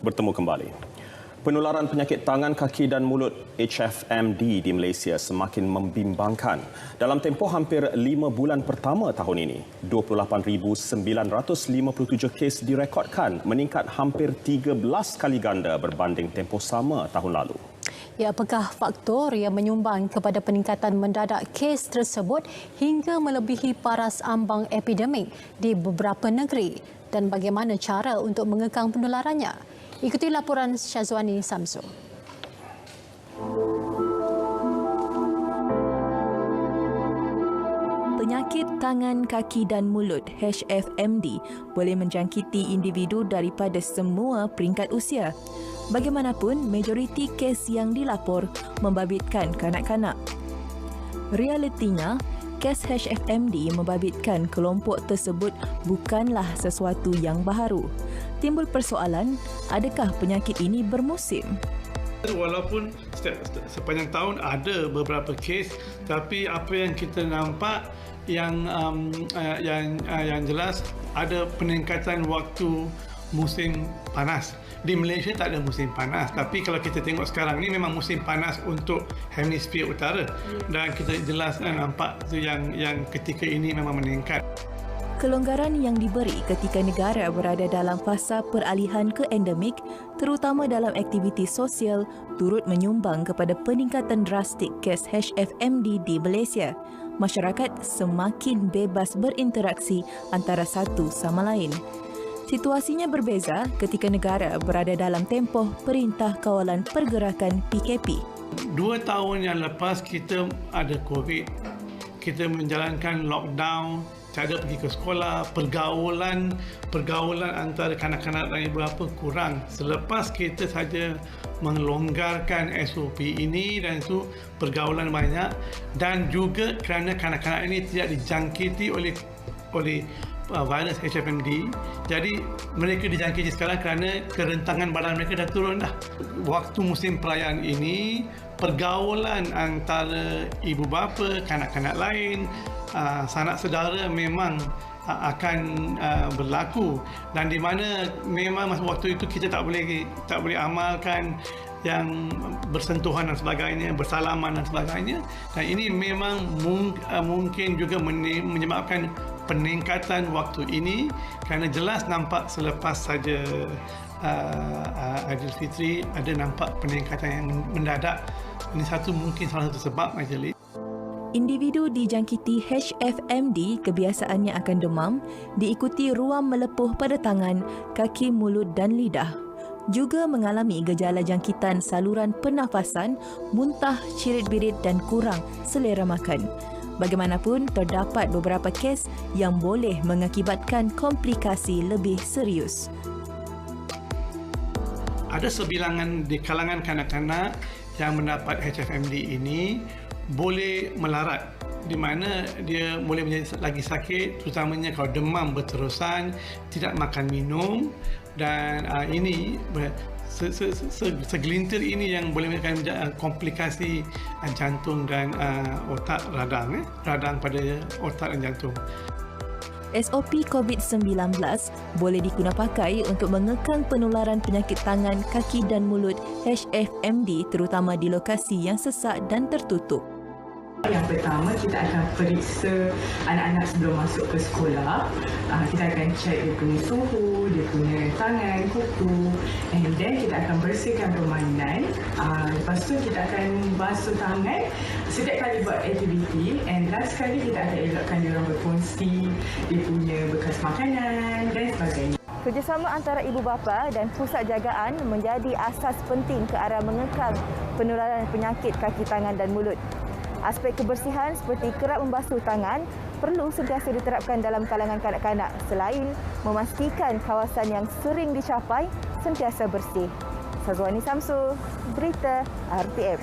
Bertemu kembali. Penularan penyakit tangan, kaki dan mulut HFMD di Malaysia semakin membimbangkan. Dalam tempoh hampir 5 bulan pertama tahun ini, 28,957 kes direkodkan, meningkat hampir 13 kali ganda berbanding tempoh sama tahun lalu. Ya, apakah faktor yang menyumbang kepada peningkatan mendadak kes tersebut hingga melebihi paras ambang epidemik di beberapa negeri? Dan bagaimana cara untuk mengekang penularannya? Ikuti laporan Syazwani Samsul. Penyakit tangan, kaki dan mulut HFMD boleh menjangkiti individu daripada semua peringkat usia. Bagaimanapun, majoriti kes yang dilapor membabitkan kanak-kanak. Realitinya, kes HFMD membabitkan kelompok tersebut bukanlah sesuatu yang baharu. Timbul persoalan, adakah penyakit ini bermusim? Walaupun sepanjang tahun ada beberapa kes, tapi apa yang kita nampak yang jelas ada peningkatan waktu musim panas. Di Malaysia tak ada musim panas, tapi kalau kita tengok sekarang ni memang musim panas untuk hemisfer utara, dan kita jelas nampak tu yang ketika ini memang meningkat. Kelonggaran yang diberi ketika negara berada dalam fasa peralihan ke endemik, terutama dalam aktiviti sosial, turut menyumbang kepada peningkatan drastik kes HFMD di Malaysia. Masyarakat semakin bebas berinteraksi antara satu sama lain. Situasinya berbeza ketika negara berada dalam tempoh Perintah Kawalan Pergerakan PKP. 2 tahun yang lepas kita ada COVID, kita menjalankan lockdown, tak ada pergi ke sekolah, pergaulan antara kanak-kanak dan ibu bapa kurang. Selepas kita saja melonggarkan SOP ini dan itu pergaulan banyak, dan juga kerana kanak-kanak ini tidak dijangkiti oleh virus HFMD, jadi mereka dijangkiti sekarang kerana kerentangan badan mereka dah turun dah. Waktu musim perayaan ini, pergaulan antara ibu bapa, kanak-kanak lain, sanak saudara memang akan berlaku, dan di mana memang masa waktu itu kita tak boleh amalkan yang bersentuhan dan sebagainya, bersalaman dan sebagainya, dan ini memang mungkin juga menyebabkan peningkatan waktu ini, kerana jelas nampak selepas saja Aidilfitri ada nampak peningkatan yang mendadak. Ini mungkin salah satu sebab, Majlis. Individu dijangkiti HFMD kebiasaannya akan demam, diikuti ruam melepuh pada tangan, kaki, mulut dan lidah. Juga mengalami gejala jangkitan saluran pernafasan, muntah, cirit-birit dan kurang selera makan. Bagaimanapun, terdapat beberapa kes yang boleh mengakibatkan komplikasi lebih serius. Ada sebilangan di kalangan kanak-kanak yang mendapat HFMD ini boleh melarat, di mana dia boleh menjadi lagi sakit, terutamanya kalau demam berterusan, tidak makan minum, dan ini segelintir ini yang boleh menyebabkan komplikasi jantung dan otak, radang pada otak dan jantung. SOP COVID-19 boleh digunapakai untuk mengekang penularan penyakit tangan, kaki dan mulut HFMD terutama di lokasi yang sesak dan tertutup. Yang pertama, kita akan periksa anak-anak sebelum masuk ke sekolah. Kita akan cek dia punya suhu, dia punya tangan, kuku, and then kita akan bersihkan permainan. Lepas tu kita akan basuh tangan setiap kali buat aktiviti, and last sekali kita akan elakkan dia orang berkongsi dia punya bekas makanan dan sebagainya. Kerjasama antara ibu bapa dan pusat jagaan menjadi asas penting ke arah mengekang penularan penyakit kaki tangan dan mulut. Aspek kebersihan seperti kerap membasuh tangan perlu sentiasa diterapkan dalam kalangan kanak-kanak selain memastikan kawasan yang sering dicapai sentiasa bersih. Syazwani Samsul, Berita RTM.